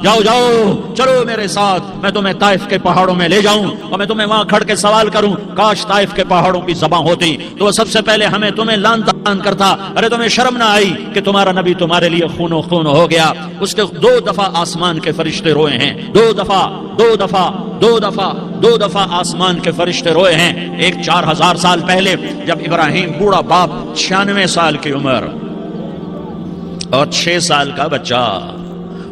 جاؤ جاؤ چلو میرے ساتھ، میں تمہیں طائف کے پہاڑوں میں لے جاؤں اور میں تمہیں وہاں کھڑ کے سوال کروں، کاش طائف کے پہاڑوں کی زباں ہوتی تو وہ سب سے پہلے ہمیں تمہیں لان تان کرتا، ارے تمہیں شرم نہ آئی کہ تمہارا نبی تمہارے لیے خون و خون ہو گیا۔ اس کے 2 دفعہ آسمان کے فرشتے روئے ہیں، 2 دفعہ آسمان کے فرشتے روئے ہیں۔ ایک 4000 سال پہلے جب ابراہیم بوڑھا باپ 96 سال کی عمر اور 6 سال کا بچہ،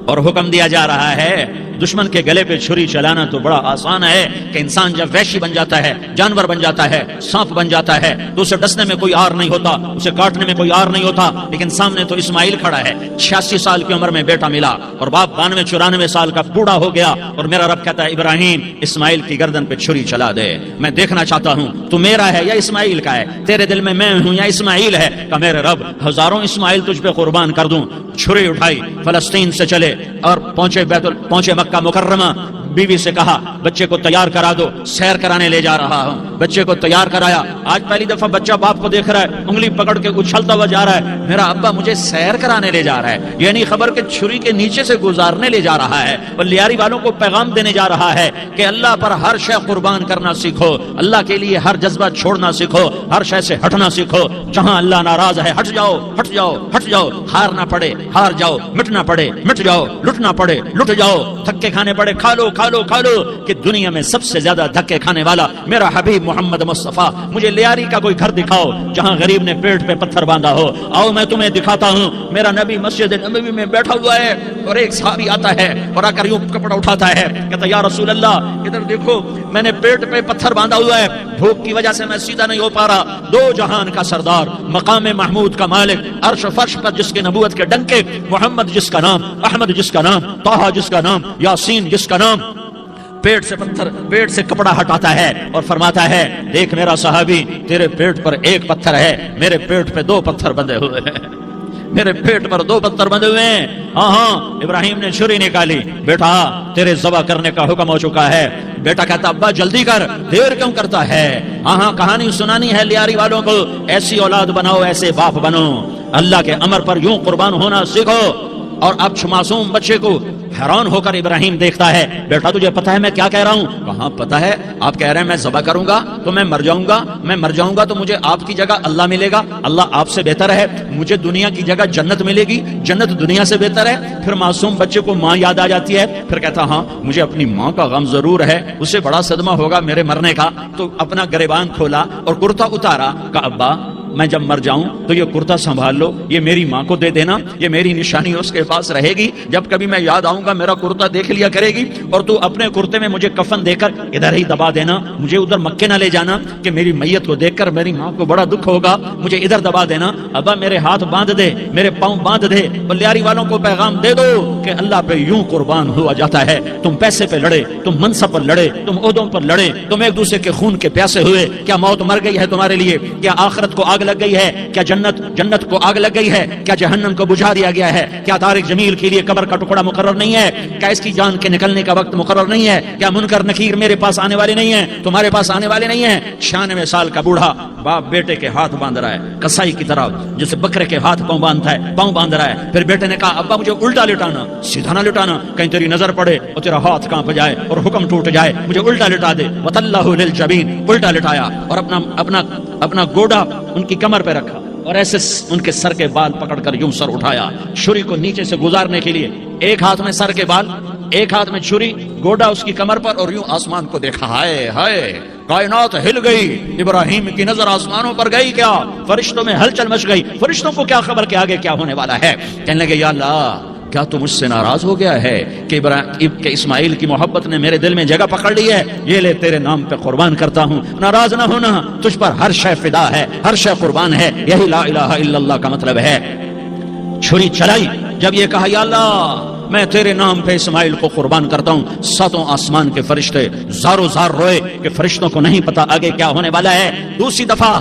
اور حکم دیا جا رہا ہے دشمن کے گلے پہ چھری چلانا تو بڑا آسان ہے کہ انسان جب وحشی بن جاتا ہے، جانور بن جاتا ہے، سانپ بن جاتا ہے تو اسے ڈسنے میں کوئی آر نہیں ہوتا، اسے کاٹنے میں کوئی آر نہیں ہوتا، لیکن سامنے تو اسماعیل کھڑا ہے، 86 سال کی عمر میں بیٹا ملا اور باپ 92-94 سال کا بوڑھا ہو گیا، اور میرا رب کہتا ہے ابراہیم اسماعیل کی گردن پہ چھری چلا دے، میں دیکھنا چاہتا ہوں تو میرا ہے یا اسماعیل کا ہے، تیرے دل میں ہوں یا اسماعیل ہے؟ کہ میرے رب ہزاروں اسماعیل تجھ پہ قربان کر دوں۔ چھری اٹھائی، فلسطین سے چلے اور پہنچے مکہ مکرمہ، بیوی سے کہا بچے کو تیار کرا دو، سیر کرانے لے جا رہا ہوں، بچے کو تیار کرایا۔ آج پہلی دفعہ بچہ باپ کو دیکھ رہا ہے، انگلی پکڑ کے اچھلتا ہوا جا رہا ہے، میرا ابا مجھے سیر کرانے لے جا رہا ہے، یعنی خبر کہ چھری کے نیچے سے گزارنے لے جا رہا ہے، اور لیاری والوں کو پیغام دینے جا رہا ہے کہ اللہ پر ہر شے قربان کرنا سیکھو، اللہ کے لیے ہر جذبہ چھوڑنا سیکھو، ہر شے سے ہٹنا سیکھو، جہاں اللہ ناراض ہے ہٹ جاؤ ہٹ جاؤ ہٹ جاؤ، ہارنا پڑے ہار جاؤ، مٹنا پڑے مٹ جاؤ، لٹنا پڑے لٹ جاؤ، دھکے کھانے پڑے کھا لو کھا لو کھا لو، کہ دنیا میں سب سے زیادہ دھکے کھانے والا میرا حبیب محمد مصطفیٰ۔ مجھے لیاری کا کوئی گھر دکھاؤ جہاں غریب نے پیٹ پہ پتھر باندھا ہو، آؤ میں تمہیں دکھاتا ہوں۔ میرا نبی مسجد نبوی میں بیٹھا ہوا ہے اور ایک صحابی آتا ہے اور آ کر یوں کپڑا اٹھاتا ہے، کہتا یا رسول اللہ ادھر دیکھو، میں نے پیٹ پہ پتھر باندھا ہوا ہے، بھوک کی وجہ سے میں سیدھا نہیں ہو پا رہا۔ 2 جہان کا سردار، مقام محمود کا مالک، عرش فرش پر جس کے نبوت کے ڈنکے، محمد جس کا نام، احمد جس کا نام، طہ جس کا نام، یاسین جس کا نام، پیٹ سے کپڑا ہٹاتا ہے اور فرماتا ہے دیکھ میرا صحابی، تیرے پیٹ پر 1 پتھر ہے، میرے پیٹ پہ 2 پتھر بندھے ہوئے ہیں، میرے پیٹ پر 2 پتھر بندھے ہوئے ہیں۔ ہاں ابراہیم نے چھری نکالی، بیٹا تیرے ذبح کرنے کا حکم ہو چکا ہے۔ بیٹا کہتا ابا جلدی کر، دیر کیوں کرتا ہے؟ ہاں کہانی سنانی ہے لیاری والوں کو، ایسی اولاد بناؤ، ایسے باپ بنو، اللہ کے امر پر یوں قربان ہونا سیکھو۔ اور اب معصوم بچے کو حیران ہو کر ابراہیم دیکھتا ہے، بیٹا تجھے پتا ہے میں کیا کہہ رہا ہوں؟ کہاں پتا ہے، آپ کہہ رہے ہیں میں ذبح کروں گا تو میں مر جاؤں گا تو مجھے آپ کی جگہ اللہ ملے گا، اللہ آپ سے بہتر ہے، مجھے دنیا کی جگہ جنت ملے گی، جنت دنیا سے بہتر ہے۔ پھر معصوم بچے کو ماں یاد آ جاتی ہے، پھر کہتا ہاں مجھے اپنی ماں کا غم ضرور ہے، اسے بڑا صدمہ ہوگا میرے مرنے کا۔ تو اپنا گریبان کھولا اور کرتا اتارا، کہا ابا میں جب مر جاؤں تو یہ کرتا سنبھال لو، یہ میری ماں کو دے دینا، یہ میری نشانی اس کے پاس رہے گی، جب کبھی میں یاد آؤں گا میرا کرتا دیکھ لیا کرے گی، اور تو اپنے کرتے میں مجھے کفن دے کر ادھر ہی دبا دینا، مجھے ادھر مکے نہ لے جانا کہ میری میت کو دیکھ کر میری ماں کو بڑا دکھ ہوگا، مجھے ادھر دبا دینا۔ ابا میرے ہاتھ باندھ دے، میرے پاؤں باندھ دے، اور لیاری والوں کو پیغام دے دو کہ اللہ پہ یوں قربان ہوا جاتا ہے۔ تم پیسے پہ لڑے، تم منصب پر لڑے، تم عہدوں پر لڑے، تم ایک دوسرے کے خون کے پیاسے ہوئے، کیا موت مر گئی ہے تمہارے لیے؟ کیا آخرت کو آگ لگ گئی ہے؟ کیا جنت کو آگ لگ گئی ہے؟ کیا جہنم کو بجھا دیا گیا ہے؟ کیا طارق جمیل کے لیے قبر کا ٹکڑا مقرر نہیں ہے؟ کیا اس کی جان کے نکلنے کا وقت مقرر نہیں ہے؟ کیا منکر نکیر میرے پاس آنے والے نہیں ہیں، تمہارے پاس آنے والے نہیں ہیں؟ 96 سال کا بوڑھا باپ بیٹے کے ہاتھ باندھ رہا ہے کسائی کی طرح، جسے بکرے کے ہاتھ پاؤں باندھ رہا ہے۔ پھر بیٹے نے کہا ابا مجھے الٹا لٹانا، سیدھا نہ لٹانا، کہیں تیری نظر پڑے اور تیرا ہاتھ کانپ جائے اور حکم ٹوٹ جائے، مجھے الٹا لٹا دے۔ وَتَلَّهُ لِلْجَبِينِ، الٹا لٹایا اور اپنا گوڑا ان کی کمر پہ رکھا اور ایسے ان کے سر کے بال پکڑ کر یوں سر اٹھایا، چھری کو نیچے سے گزارنے کے لیے، ایک ہاتھ میں سر کے بال، ایک ہاتھ میں چھری، گوڑا اس کی کمر پر، اور یوں آسمان کو دیکھا۔ ہائے ہائے کائنات ہل گئی، ابراہیم کی نظر آسمانوں پر گئی، کیا فرشتوں میں ہلچل مچ گئی، فرشتوں کو کیا خبر کہ آگے کیا ہونے والا ہے؟ کہنے لگے یا اللہ کیا تو مجھ سے ناراض ہو گیا ہے کہ اسماعیل کی محبت نے میرے دل میں جگہ پکڑ لی ہے؟ یہ لے تیرے نام پہ قربان کرتا ہوں، ناراض نہ ہونا، تجھ پر ہر شے فدا ہے، ہر شے قربان ہے، یہی لا الہ الا اللہ کا مطلب ہے۔ چھری چلائی، جب یہ کہا یا اللہ میں تیرے نام پہ اسماعیل کو قربان کرتا ہوں، 7 آسمان کے فرشتے زارو زار روئے کہ فرشتوں کو نہیں پتا آگے کیا ہونے والا ہے۔ دوسری دفعہ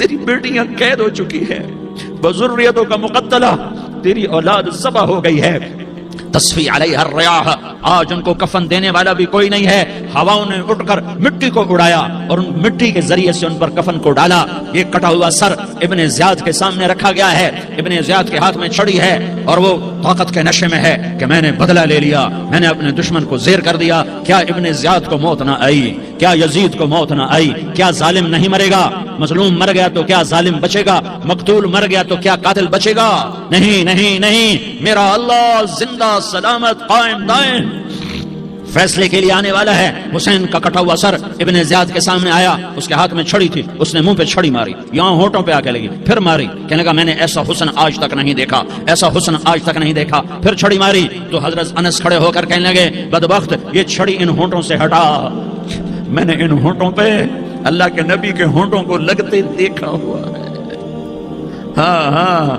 تیری بیٹیاں قید ہو چکی ہے، بذریتوں کا مقتلہ، تیری اولاد ذبح ہو گئی ہے، تصفی علیہ الریاح، آج ان کو کفن دینے والا بھی کوئی نہیں ہے، ہواؤں نے اٹھ کر مٹی کو اڑایا اور ان مٹی کے ذریعے سے ان پر کفن کو ڈالا۔ یہ کٹا ہوا سر ابن زیاد کے سامنے رکھا گیا ہے، ابن زیاد کے ہاتھ میں چھڑی ہے اور وہ طاقت کے نشے میں ہے کہ میں نے بدلہ لے لیا، میں نے اپنے دشمن کو زیر کر دیا۔ کیا ابن زیاد کو موت نہ آئی؟ کیا یزید کو موت نہ آئی؟ کیا ظالم نہیں مرے گا؟ مظلوم مر گیا تو کیا ظالم بچے گا؟ مقتول مر گیا تو کیا قاتل بچے گا؟ نہیں نہیں نہیں، میرا اللہ زندہ سلامت قائم دائم فیصلے کے لیے آنے والا ہے۔ حسین کا کٹا ہوا سر ابن زیاد کے سامنے آیا، اس کے ہاتھ میں چھڑی تھی، اس نے منہ پہ چھڑی ماری، یہاں ہونٹوں پہ آ کے لگی، پھر ماری، کہنے لگا میں نے ایسا حسن آج تک نہیں دیکھا، ایسا حسن آج تک نہیں دیکھا، پھر چھڑی ماری تو حضرت انس کھڑے ہو کر کہنے لگے بدبخت، یہ چھڑی ان ہونٹوں سے ہٹا، میں نے ان ہونٹوں پہ اللہ کے نبی کے ہونٹوں کو لگتے دیکھا ہوا ہے۔ ہاں ہاں،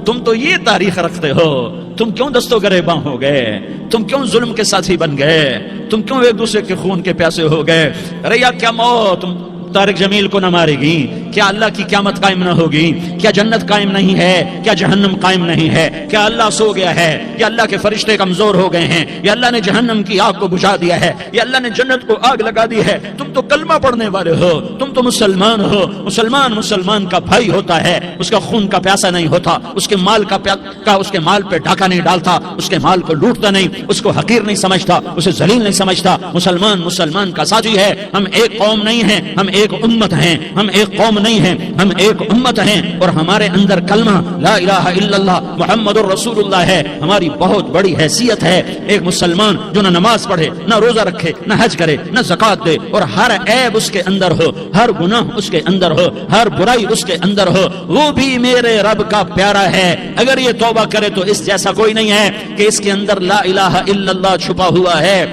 تم تو یہ تاریخ رکھتے ہو، تم کیوں دستوں گریباں ہو گئے؟ تم کیوں ظلم کے ساتھی بن گئے؟ تم کیوں ایک دوسرے کے خون کے پیاسے ہو گئے؟ ارے یا کیا موت طارق جمیل کو نہ مارے گی؟ کیا اللہ کی قیامت قائم نہ ہوگی؟ کیا جنت قائم نہیں ہے؟ کیا جہنم قائم نہیں ہے؟ کیا اللہ سو گیا ہے؟ یا اللہ کے فرشتے کمزور ہو گئے ہیں؟ یا اللہ نے جہنم کی آگ کو بجھا دیا ہے؟ یا اللہ نے جنت کو آگ لگا دی ہے؟ تم تو کلمہ پڑھنے والے ہو، تم تو مسلمان ہو۔ مسلمان کا بھائی ہوتا ہے، اس کا خون کا پیاسا نہیں ہوتا، اس کے مال اس کے مال پہ ڈاکہ نہیں ڈالتا، اس کے مال کو لوٹتا نہیں، اس کو حقیر نہیں سمجھتا، اسے ذلیل نہیں سمجھتا۔ مسلمان کا ساتھی ہے۔ ہم ایک قوم نہیں ہیں، ہم ایک امت ہیں، ہم ایک قوم نہیں ہیں، ہم ایک امت ہیں، اور ہمارے اندر کلمہ لا الہ الا اللہ محمد الرسول اللہ ہے، ہماری بہت بڑی حیثیت ہے۔ ایک مسلمان جو نہ نماز پڑھے، نہ روزہ رکھے، نہ حج کرے، نہ زکات دے، اور ہر عیب اس کے اندر ہو، ہر گناہ اس کے اندر ہو، ہر برائی اس کے اندر ہو، وہ بھی میرے رب کا پیارا ہے۔ اگر یہ توبہ کرے تو اس جیسا کوئی نہیں ہے کہ اس کے اندر لا الہ الا اللہ چھپا ہوا ہے۔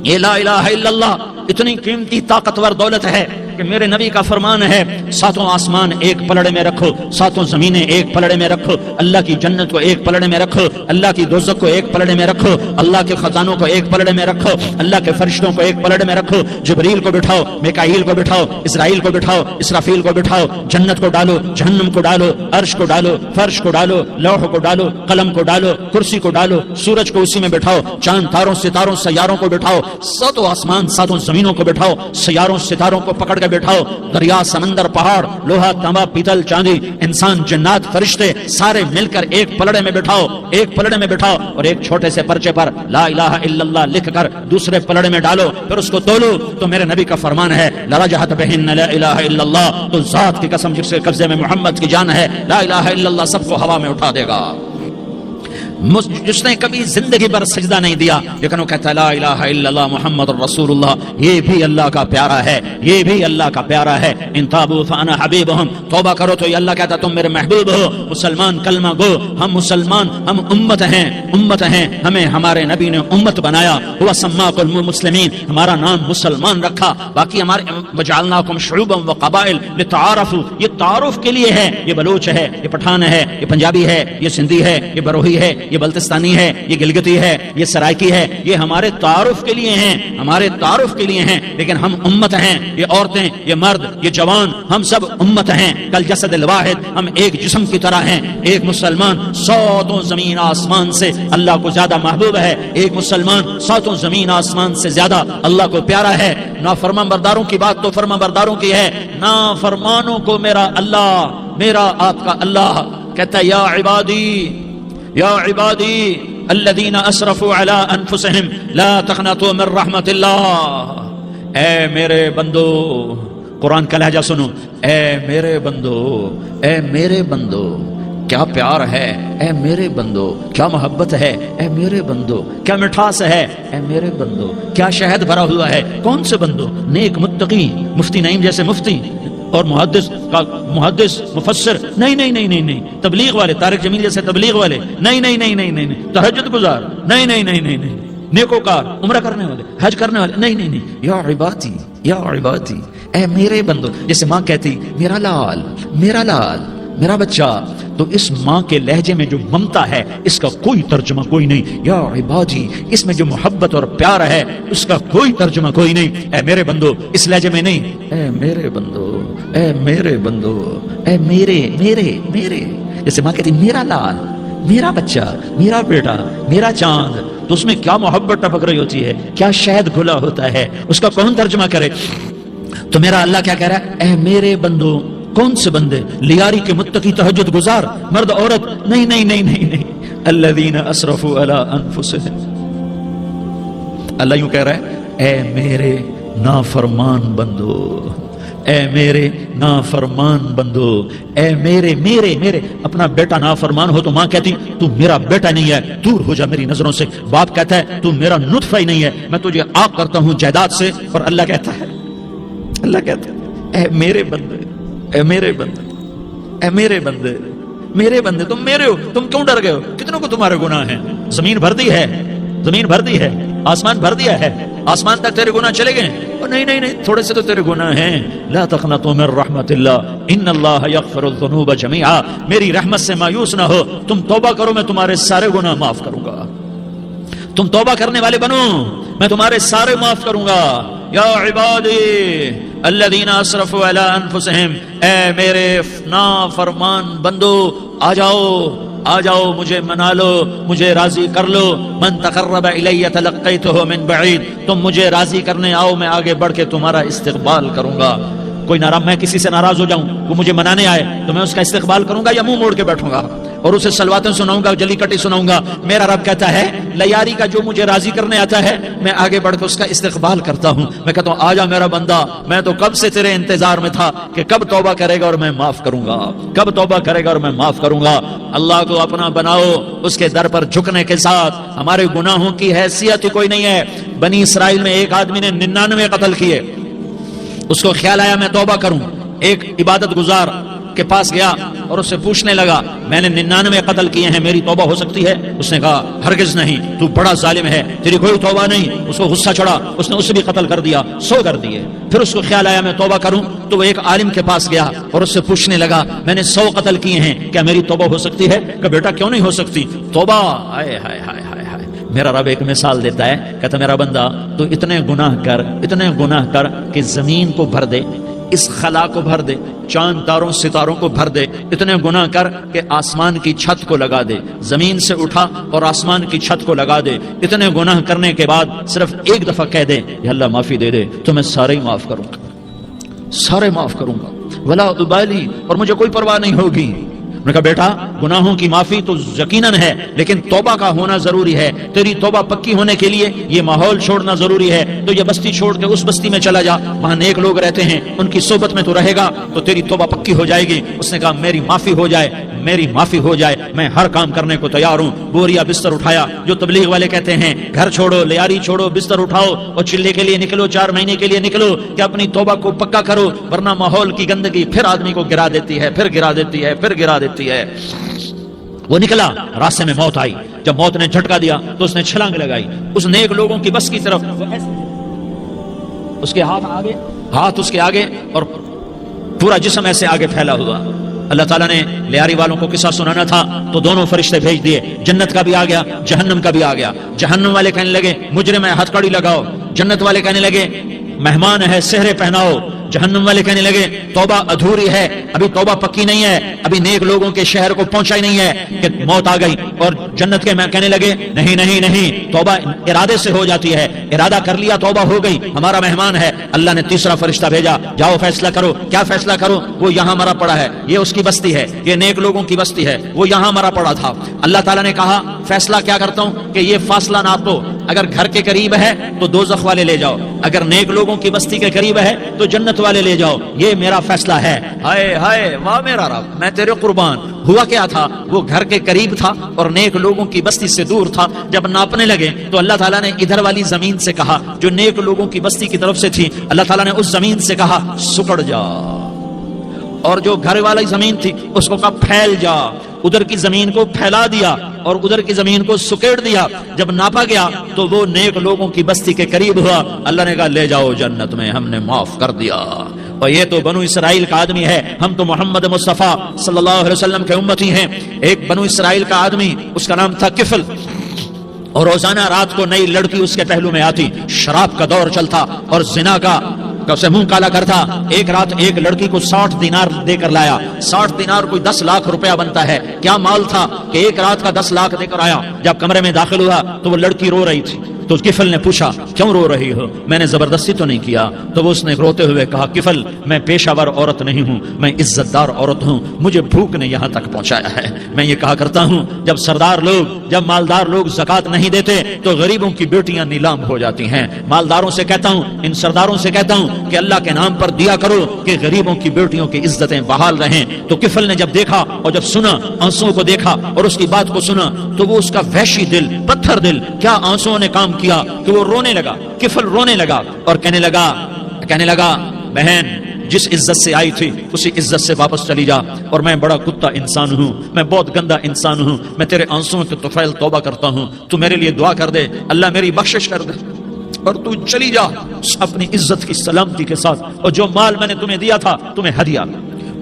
یہ لا الہ الا اللہ اتنی قیمتی طاقتور دولت ہے کہ میرے نبی کا فرمان ہے، ساتوں آسمان ایک پلڑے میں رکھو، ساتوں زمینیں ایک پلڑے میں رکھو، اللہ کی جنت کو ایک پلڑے میں رکھو، اللہ کی دوزخ کو ایک پلڑے میں رکھو، اللہ کے خزانوں کو ایک پلڑے میں رکھو، اللہ کے فرشتوں کو ایک پلڑے میں رکھو، جبریل کو بٹھاؤ، میکائیل کو بٹھاؤ، اسرائیل کو بٹھاؤ، اسرافیل کو بٹھاؤ، جنت کو ڈالو، جہنم کو ڈالو، عرش کو ڈالو، فرش کو ڈالو، لوح کو ڈالو، قلم کو ڈالو، کرسی کو ڈالو، سورج کو اسی میں بٹھاؤ، چاند تاروں ستاروں سیاروں کو بٹھاؤ، ساتوں آسمان ساتوں زمینوں کو بٹھاؤ، سیاروں ستاروں کو پکڑ کے بٹھاؤ، دریا سمندر پہاڑ لوہا تانبا پیتل چاندی انسان جنات فرشتے سارے مل کر ایک پلڑے میں بٹھاؤ، ایک پلڑے میں بٹھاؤ، اور ایک چھوٹے سے پرچے پر لا الہ الا اللہ لکھ کر دوسرے پلڑے میں ڈالو، پھر اس کو تولو تو میرے نبی کا فرمان ہے لرجحت بہن لا الہ الا اللہ، تو ذات کی قسم جس کے قبضے میں محمد کی جان ہے، لا الہ الا اللہ سب کو ہوا میں اٹھا دے گا۔ جس نے کبھی زندگی پر سجدہ نہیں دیا لیکن وہ کہتا ہے لا الہ الا اللہ محمد الرسول اللہ، یہ بھی اللہ کا پیارا ہے، یہ بھی اللہ کا پیارا ہے۔ ان تابوا فانا حبیبہم، توبہ کرو تو یہ اللہ کہتا تم میرے محبوب ہو۔ مسلمان کلمہ گو، ہم مسلمان، ہم امت ہیں، امت ہیں، ہمیں ہمارے نبی نے امت بنایا، ہوا سماکم المسلمین، ہمارا نام مسلمان رکھا، باقی ہمارے وجعلناکم شعوبا وقبائل لتعارفوا، یہ تعارف کے لیے ہے، یہ بلوچ ہے، یہ پٹھان ہے، یہ پنجابی ہے، یہ سندھی ہے، یہ بروہی ہے، یہ بلتستانی ہے، یہ گلگتی ہے، یہ سرائکی ہے، یہ ہمارے تعارف کے لیے ہیں، ہمارے تعارف کے لیے ہیں، لیکن ہم امت ہیں، یہ عورتیں، یہ مرد، یہ جوان، ہم سب امت ہیں، کل جسد الواحد، ہم ایک جسم کی طرح ہیں۔ ایک مسلمان ساتوں زمین آسمان سے اللہ کو زیادہ محبوب ہے، ایک مسلمان ساتوں زمین آسمان سے زیادہ اللہ کو پیارا ہے۔ نافرمان برداروں کی بات تو فرما برداروں کی ہے، نافرمانوں کو میرا اللہ، میرا آپ کا اللہ کہتا ہے یا عبادی یا عبادی الذین اسرفوا علی انفسہم لا تقنطوا من رحمت اللہ، اے میرے بندو، قرآن کا لہجہ سنو، اے میرے بندو، اے میرے بندو، کیا پیار ہے، اے میرے بندو، کیا محبت ہے، اے میرے بندو، کیا مٹھاس ہے، اے میرے بندو، کیا شہد بھرا ہوا ہے۔ کون سے بندو؟ نیک متقی، مفتی نعیم جیسے مفتی اور محدث مفسر، نہیں نہیں نہیں نہیں نہیں، تبلیغ والے، طارق جمیل جیسے تبلیغ والے، نہیں نہیں نہیں نہیں نہیں، تہجد گزار، نہیں نہیں نہیں نہیں نہیں، نیکوکار، عمرہ کرنے والے، حج کرنے والے، نہیں نہیں نہیں، یا عبادی یا عبادی، اے میرے بندو، جیسے ماں کہتی میرا لال، میرا لال، میرا بچہ، تو اس ماں کے لہجے میں جو ممتا ہے اس کا کوئی ترجمہ کوئی نہیں. یا عبادی، اس میں جو محبت اور پیار ہے اس کا کوئی ترجمہ کوئی نہیں. اے میرے بندو، اس لہجے میں نہیں، اے میرے بندو، اے میرے بندو، اے میرے میرے میرے. جیسے ماں کہتی میرا لال، میرا بچہ، میرا بیٹا، میرا چاند، تو اس میں کیا محبت ٹپک رہی ہوتی ہے، کیا شہد گھلا ہوتا ہے، اس کا کون ترجمہ کرے. تو میرا اللہ کیا کہہ رہا ہے، اے میرے بندو. کون سے بندے؟ لیاری کے متقی تہجد گزار مرد عورت؟ نہیں نہیں نہیں نہیں نہیں. الذین اسرفوا علی انفسہم. اللہ یوں کہہ رہا ہے، اے میرے نافرمان بندو، اے میرے نافرمان بندو، اے میرے میرے میرے. اپنا بیٹا نافرمان ہو تو ماں کہتی تو میرا بیٹا نہیں ہے، دور ہو جا میری نظروں سے. باپ کہتا ہے تو میرا نطفہ ہی نہیں ہے، میں تجھے عاق کرتا ہوں جائیداد سے. اور اللہ کہتا ہے، اللہ کہتا ہے اے میرے بندے، اے میرے بندے، اے میرے بندے، میرے بندے تم میرے ہو، تم کیوں ڈر گئے ہو؟ کتنوں کو تمہارے گناہ ہیں؟ زمین بھر دی ہے، زمین بھر دی ہے، آسمان بھر دیا ہے، آسمان تک تیرے گناہ چلے گئے. نہیں نہیں نہیں، تھوڑے سے تو تیرے گناہ ہیں. لا تقنطوا من رحمت اللہ ان اللہ یغفر الذنوب جميعا. میری رحمت سے مایوس نہ ہو، تم توبہ کرو میں تمہارے سارے گناہ معاف کروں گا. تم توبہ کرنے والے بنو، میں تمہارے سارے معاف کروں گا. یا عبادی الذین اسرفوا علی انفسہم، اے میرے نافرمان بندو آ جاؤ، آ جاؤ مجھے منا لو، مجھے راضی کر لو. من تقرب الی تلقیتہ من بعید. تم مجھے راضی کرنے آؤ، میں آگے بڑھ کے تمہارا استقبال کروں گا. کوئی ناراض، میں کسی سے ناراض ہو جاؤں، وہ مجھے منانے آئے تو میں اس کا استقبال کروں گا یا منہ موڑ کے بیٹھوں گا اور اسے سلواتیں سناؤں گا، جلی کٹی سناؤں گا. میرا رب کہتا ہے لیاری کا جو مجھے راضی کرنے آتا ہے میں آگے بڑھ کے اس کا استقبال کرتا ہوں. میں کہتا ہوں آجا میرا بندہ، میں تو کب سے تیرے انتظار میں تھا کہ کب توبہ کرے گا اور میں معاف کروں گا، کب توبہ کرے گا اور میں معاف کروں گا. اللہ کو اپنا بناؤ، اس کے در پر جھکنے کے ساتھ. ہمارے گناہوں کی حیثیت ہی کوئی نہیں ہے. بنی اسرائیل میں ایک آدمی نے 99 قتل کیے، اس کو خیال آیا میں توبہ کروں. ایک عبادت گزار کے پاس گیا اور اس سے پوچھنے لگا میں نے 99 قتل کیے ہیں، میری توبہ ہو سکتی ہے؟ اس نے کہا ہرگز نہیں، تو بڑا ظالم ہے، تیری کوئی توبہ نہیں. اس کو غصہ چڑھا، اس نے اسے بھی قتل کر دیا، 100 کر دیے. پھر اس کو خیال آیا میں توبہ کروں تو وہ ایک عالم کے پاس گیا اور اس سے پوچھنے لگا میں نے 100 قتل کیے ہیں، کیا میری توبہ ہو سکتی ہے؟ کہ بیٹا کیوں نہیں ہو سکتی توبہ؟ ہائے ہائے ہائے ہائے ہائے. میرا رب ایک مثال دیتا ہے، کہتا میرا بندہ تو اتنے گناہ کر، اتنے گناہ کر کہ زمین کو بھر دے، اس خلا کو بھر دے، چاند تاروں ستاروں کو بھر دے. اتنے گناہ کر کہ آسمان کی چھت کو لگا دے، زمین سے اٹھا اور آسمان کی چھت کو لگا دے. اتنے گناہ کرنے کے بعد صرف ایک دفعہ کہہ دے یا اللہ معافی دے دے تو میں سارے ہی معاف کروں گا، سارے معاف کروں گا. ولا ابالی، اور مجھے کوئی پرواہ نہیں ہوگی. میں نے کہا بیٹا گناہوں کی معافی تو یقیناً ہے لیکن توبہ کا ہونا ضروری ہے. تیری توبہ پکی ہونے کے لیے یہ ماحول چھوڑنا ضروری ہے. تو یہ بستی چھوڑ کے اس بستی میں چلا جا، وہاں نیک لوگ رہتے ہیں، ان کی صحبت میں تو رہے گا تو تیری توبہ پکی ہو جائے گی. اس نے کہا میری معافی ہو جائے، میری معافی ہو جائے، میں ہر کام کرنے کو تیار ہوں. بوریا بستر اٹھایا، جو تبلیغ والے کہتے ہیں گھر چھوڑو، لیاری چھوڑو، بستر اٹھاؤ اور چلے کے لیے نکلو، 4 مہینے کے لیے نکلو کہ اپنی توبہ کو پکا کرو، ورنہ ماحول کی گندگی پھر آدمی کو گرا دیتی ہے، پھر گرا دیتی ہے، پھر گرا دیتی ہے. وہ نکلا، راستے میں موت آئی. جب موت نے جھٹکا دیا تو اس نے چھلانگ لگائی اس نیک لوگوں کی بس کی طرف. اس کے ہاتھ آگے، ہاتھ اس کے آگے اور پورا جسم ایسے آگے پھیلا ہوا. اللہ تعالیٰ نے لیاری والوں کو قصہ سنانا تھا تو دونوں فرشتے بھیج دیے. جنت کا بھی آ گیا، جہنم کا بھی آ گیا. جہنم والے کہنے لگے مجرم ہے ہتھکڑی لگاؤ، جنت والے کہنے لگے مہمان ہے سہرے پہناؤ. جہنم والے کہنے لگے توبہ ادھوری ہے، ابھی توبہ پکی نہیں ہے، ابھی نیک لوگوں کے شہر کو پہنچا ہی نہیں ہے کہ موت آ گئی. اور جنت کے میں کہنے لگے نہیں نہیں نہیں، توبہ ارادے سے ہو جاتی ہے، ارادہ کر لیا توبہ ہو گئی، ہمارا مہمان ہے. اللہ نے تیسرا فرشتہ بھیجا، جاؤ فیصلہ کرو. کیا فیصلہ کرو؟ وہ یہاں مرا پڑا ہے، یہ اس کی بستی ہے، یہ نیک لوگوں کی بستی ہے، وہ یہاں مرا پڑا تھا. اللہ تعالیٰ نے کہا فیصلہ کیا کرتا ہوں کہ یہ فاصلہ ناپو، اگر گھر کے قریب ہے تو دوزخ والے لے جاؤ، اگر نیک لوگوں کی بستی کے قریب ہے تو جنت والے لے جاؤ. یہ میرا فیصلہ ہے. ہائے ہائے واہ میرا رب، میں تیرے قربان. ہوا کیا تھا؟ وہ گھر کے قریب تھا اور نیک لوگوں کی بستی سے دور تھا. جب ناپنے لگے تو اللہ تعالیٰ نے ادھر والی زمین سے کہا جو نیک لوگوں کی بستی کی طرف سے تھی، اللہ تعالیٰ نے اس زمین سے کہا سکڑ جا، اور جو گھر والی زمین تھی اس کو کہا پھیل جا. ادھر کی زمین کو پھیلا دیا اور ادھر کی زمین کو سکیڑ دیا. جب ناپا گیا تو وہ نیک لوگوں کی بستی کے قریب ہوا. اللہ نے کہا لے جاؤ جنت میں، ہم نے معاف کر دیا. اور یہ تو بنو اسرائیل کا آدمی ہے، ہم تو محمد مصطفیٰ صلی اللہ علیہ وسلم کے امتی ہیں۔ ایک بنو اسرائیل کا آدمی، اس کا نام تھا کفل، اور روزانہ رات کو نئی لڑکی اس کے پہلو میں آتی، شراب کا دور چلتا اور زنا کا اسے منہ کالا کرتا۔ ایک رات ایک لڑکی کو 60 دینار دے کر لایا۔ 60 دینار کوئی 10 لاکھ روپیہ بنتا ہے۔ کیا مال تھا کہ ایک رات کا 10 لاکھ دے کر آیا۔ جب کمرے میں داخل ہوا تو وہ لڑکی رو رہی تھی، تو کفل نے پوچھا کیوں رو رہی ہو؟ میں نے زبردستی تو نہیں کیا۔ تو وہ اس نے روتے ہوئے کہا کفل میں پیشہ ور عورت نہیں ہوں، میں عزت دار عورت ہوں، مجھے بھوک نے یہاں تک پہنچایا ہے۔ میں یہ کہا کرتا ہوں جب سردار لوگ، جب مالدار لوگ زکوٰۃ نہیں دیتے تو غریبوں کی بیٹیاں نیلام ہو جاتی ہیں۔ مالداروں سے کہتا ہوں، ان سرداروں سے کہتا ہوں کہ اللہ کے نام پر دیا کرو کہ غریبوں کی بیٹیوں کی عزتیں بحال رہیں۔ تو کفل نے جب دیکھا اور جب سنا، آنسوں کو دیکھا اور اس کی بات کو سنا، تو وہ اس کا وحشی دل، پتھر دل، کیا آنسوں نے کام کیا کہ وہ رونے لگا۔ کفل رونے لگا اور کہنے لگا بہن جس عزت سے آئی تھی اسی عزت سے واپس چلی جا، اور میں بڑا کتا انسان ہوں، میں بہت گندا انسان ہوں، میں تیرے آنسوں کے طفیل توبہ کرتا ہوں، تو میرے لیے دعا کر دے، اللہ میری بخشش کر دے اور تو چلی جا اپنی عزت کی سلامتی کے ساتھ، اور جو مال میں نے تمہیں دیا تھا تمہیں ہدیہ۔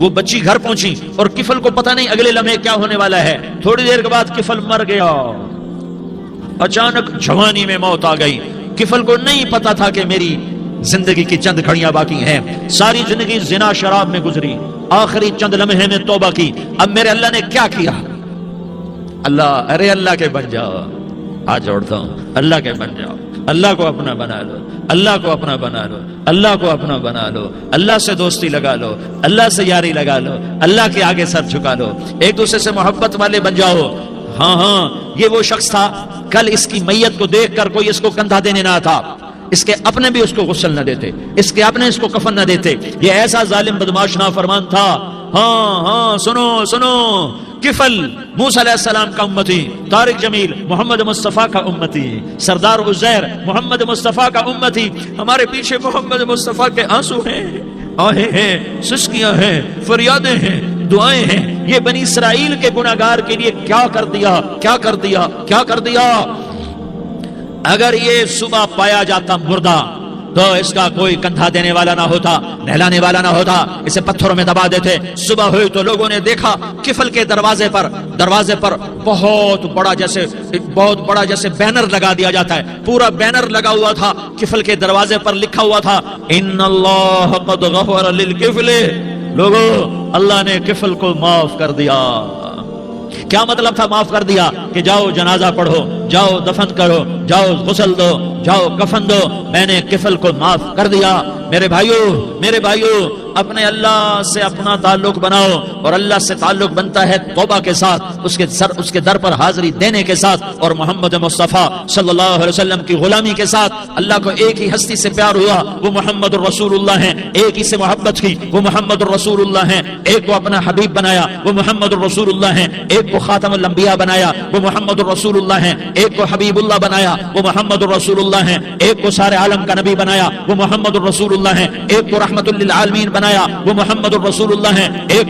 وہ بچی گھر پہنچی اور کفل کو پتہ نہیں اگلے لمحے کیا ہونے والا ہے۔ تھوڑی دیر کے بعد کفل مر گیا، اچانک جوانی میں موت آ گئی۔ کفل کو نہیں پتا تھا کہ میری زندگی کی چند گھڑیاں باقی ہیں، ساری زندگی زنا شراب میں گزری، آخری چند لمحے میں توبہ کی۔ اب میرے اللہ نے کیا کیا؟ اللہ کے بن جاؤ، آج جوڑتا ہوں، اللہ کے بن جاؤ، اللہ کو اپنا بنا لو، اللہ کو اپنا بنا لو، اللہ کو اپنا بنا لو، اللہ سے دوستی لگا لو، اللہ سے یاری لگا لو، اللہ کے آگے سر جھکا لو، ایک دوسرے سے محبت والے بن جاؤ۔ ہاں یہ وہ شخص تھا، کل اس کی میت کو دیکھ کر کوئی اس کو کندھا دینے نہ تھا، اس کے اپنے بھی اس کو غسل نہ دیتے، اس کے اپنے اس کو کفن نہ دیتے۔ یہ ایسا ظالم بدماش نافرمان تھا۔ ہاں سنو کفل موسیٰ علیہ السلام کا امتی، طارق جمیل محمد مصطفیٰ کا امتی، سردار عزیر محمد مصطفیٰ کا امتی۔ ہمارے پیچھے محمد مصطفیٰ کے آنسو ہیں، آہیں ہیں، سسکیاں ہیں، فریادیں ہیں، دعائیں ہیں۔ یہ بنی اسرائیل کے گناہگار کے لیے کیا کر دیا۔ اگر یہ صبح پایا جاتا مردہ تو اس کا کوئی کندھا دینے والا نہ ہوتا، نہلانے والا نہ ہوتا، اسے پتھروں میں دبا دیتے۔ صبح ہوئی تو لوگوں نے دیکھا کفل کے دروازے پر بہت بڑا جیسے بینر لگا دیا جاتا ہے، پورا بینر لگا ہوا تھا، کفل کے دروازے پر لکھا ہوا تھا ان اللہ قد غفر للکفل، لوگو اللہ نے کفل کو معاف کر دیا۔ کیا مطلب تھا معاف کر دیا؟ کہ جاؤ جنازہ پڑھو، جاؤ دفن کرو، جاؤ غسل دو، جاؤ کفن دو، میں نے کفل کو معاف کر دیا۔ میرے بھائیو اپنے اللہ سے اپنا تعلق بناؤ، اور اللہ سے تعلق بنتا ہے توبہ کے ساتھ، اس کے در پر حاضری دینے کے ساتھ، اور محمد مصطفیٰ صلی اللہ علیہ وسلم کی غلامی کے ساتھ۔ اللہ کو ایک ہی ہستی سے پیار ہوا، وہ محمد الرسول اللہ ہیں، ایک ہی سے محبت کی، وہ محمد الرسول اللہ ہیں، ایک کو اپنا حبیب بنایا، وہ محمد الرسول اللہ ہیں، ایک کو خاتم الانبیاء بنایا، وہ محمد الرسول اللہ ہیں، ایک کو حبیب اللہ بنایا، وہ محمد الرسول اللہ ہیں، ایک کو سارے عالم کا نبی بنایا، وہ محمد الرسول اللہ ہیں، ایک کو رحمت للعالمین بنایا، وہ محمد الرسول اللہ ہیں، ایک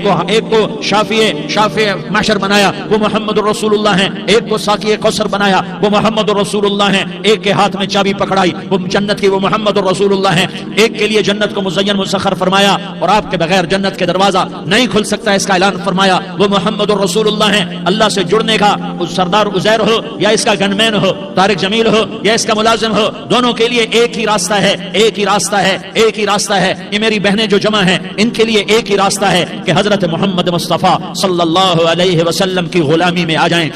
کو شافع محشر بنایا، وہ محمد الرسول اللہ ہیں، ایک کو ساقی کوثر بنایا، وہ محمد الرسول اللہ ہیں، ایک کے ہاتھ میں چابی پکڑائی، وہ جنت کی، وہ محمد الرسول اللہ ہیں، ایک کے لیے جنت کو مزین مسخر فرمایا اور آپ کے بغیر جنت کے دروازہ نہیں کھل سکتا، اس کا اعلان فرمایا، وہ محمد الرسول اللہ ہیں۔ اللہ سے جڑنے کا سردار عزیر ہو یا اس کا گنمین ہو، طارق جمیل ہو یا اس کا ملازم ہو، دونوں کے لیے ایک ہی راستہ ہے۔ یہ میری بہنیں جو جمع ہیں ان کے لیے ایک ہی راستہ ہے کہ حضرت محمد مصطفیٰ صلی اللہ علیہ وسلم کی غلامی میں آ جائیں،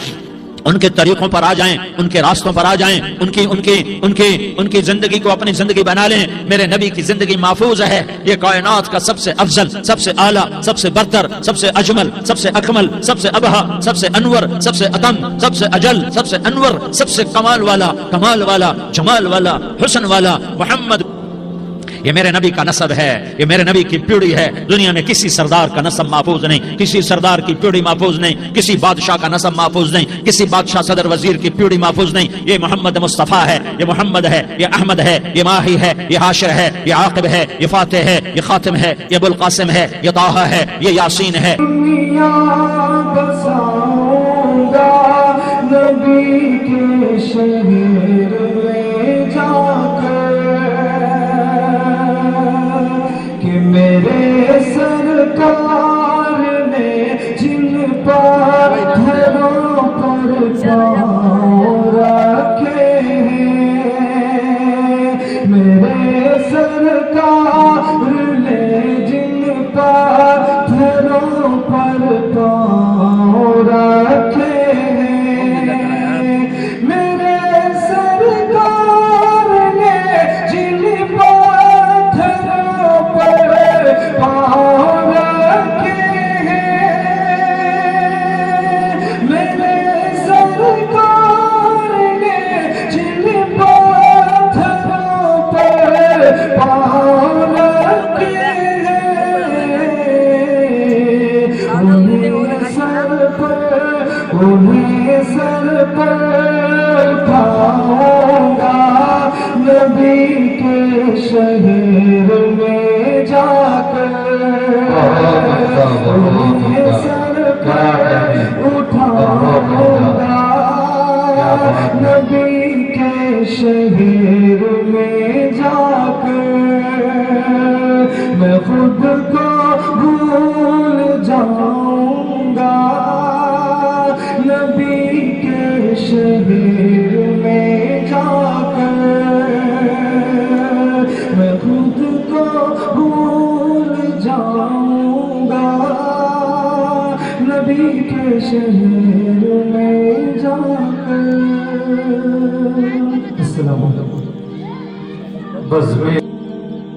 ان کے طریقوں پر آ جائیں، ان کے راستوں پر آ جائیں، ان کی زندگی کو اپنی زندگی بنا لیں۔ میرے نبی کی زندگی محفوظ ہے، یہ کائنات کا سب سے افضل، سب سے اعلیٰ، سب سے برتر، سب سے اجمل، سب سے اکمل، سب سے ابہا، سب سے انور، سب سے اتم، سب سے اجل، سب سے انور، سب سے کمال والا، جمال والا، حسن والا محمد۔ یہ میرے نبی کا نسب ہے، یہ میرے نبی کی پیڑھی ہے۔ دنیا میں کسی سردار کا نسب محفوظ نہیں، کسی سردار کی پیڑھی محفوظ نہیں، کسی بادشاہ کا نسب محفوظ نہیں، کسی بادشاہ صدر وزیر کی پیڑھی محفوظ نہیں۔ یہ محمد مصطفیٰ ہے، یہ محمد ہے، یہ احمد ہے، یہ ماہی ہے، یہ حاشر ہے، یہ عاقب ہے، یہ فاتح ہے، یہ خاتم ہے، یہ ابو القاسم ہے، یہ طٰہٰ ہے، یہ یاسین ہے۔ نبی کے شہر میں جا کر کہ میرے سرکار نے جن پتھروں پر پاؤں رکھے ہیں، میرے سرکار نے جن پتھروں پر پاؤں رکھے ہیں، میرے سرکار نے جن پتھروں پر پاؤں رکھے ہیں، انہیں سر پر اٹھاؤں گا نبی کے شہر میں جا کر، انہیں سر پر اٹھاؤں گا نبی کے شہر میں جا کر، میں خود کو بھول جاؤں گا نبی کے شہر میں جا کر، میں خود کو بھول جاؤں گا نبی کے شہر میں جا کر۔ السلام علیکم۔ بس